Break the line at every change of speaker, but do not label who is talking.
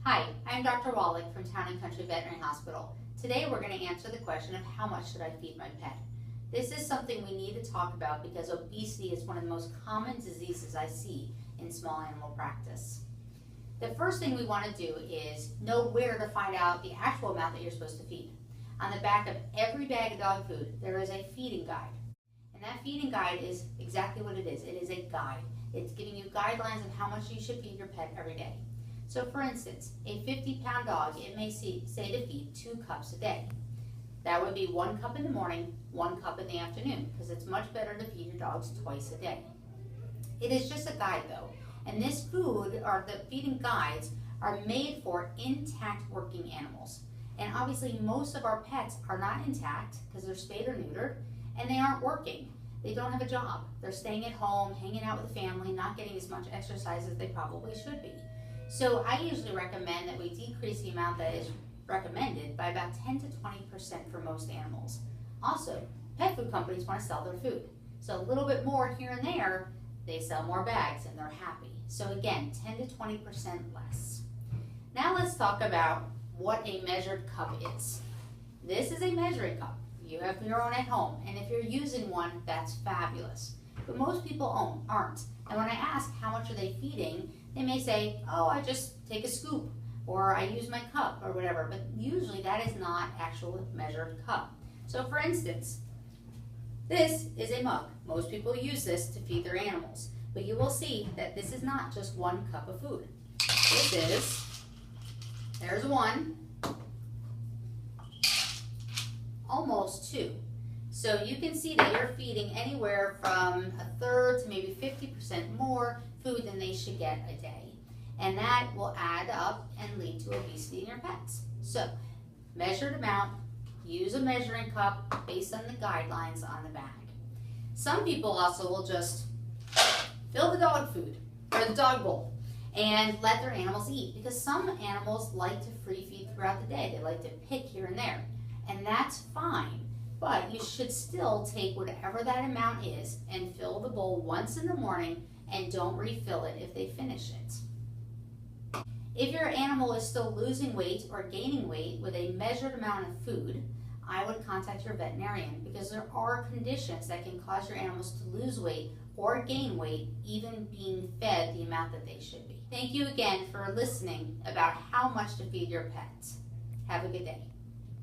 Hi, I'm Dr. Wallach from Town and Country Veterinary Hospital. Today we're going to answer the question of how much should I feed my pet? This is something we need to talk about because obesity is one of the most common diseases I see in small animal practice. The first thing we want to do is know where to find out the actual amount that you're supposed to feed. On the back of every bag of dog food, there is a feeding guide. And that feeding guide is exactly what it is. It is a guide. It's giving you guidelines of how much you should feed your pet every day. So for instance, a 50-pound dog, it may say to feed 2 cups a day. That would be 1 cup in the morning, 1 cup in the afternoon, because it's much better to feed your dogs twice a day. It is just a guide though, and this food, or the feeding guides, are made for intact working animals. And obviously most of our pets are not intact because they're spayed or neutered, and they aren't working. They don't have a job. They're staying at home, hanging out with the family, not getting as much exercise as they probably should be. So I usually recommend that we decrease the amount that is recommended by about 10 to 20% for most animals. Also, pet food companies want to sell their food. So a little bit more here and there, they sell more bags and they're happy. So again, 10 to 20% less. Now let's talk about what a measured cup is. This is a measuring cup. You have your own at home, and if you're using one, that's fabulous. But most people aren't. And when I ask how much are they feeding, they may say, oh, I just take a scoop, or I use my cup, or whatever. But usually that is not actual measured cup. So for instance, this is a mug. Most people use this to feed their animals. But you will see that this is not just 1 cup of food. This is, there's 1, almost 2. So you can see that you're feeding anywhere from 1/3 to maybe 50% more food than they should get a day. And that will add up and lead to obesity in your pets. So, measured amount, use a measuring cup based on the guidelines on the bag. Some people also will just fill the dog food, or the dog bowl, and let their animals eat. Because some animals like to free feed throughout the day. They like to pick here and there. And that's fine. But you should still take whatever that amount is and fill the bowl once in the morning and don't refill it if they finish it. If your animal is still losing weight or gaining weight with a measured amount of food, I would contact your veterinarian because there are conditions that can cause your animals to lose weight or gain weight even being fed the amount that they should be. Thank you again for listening about how much to feed your pets. Have a good day.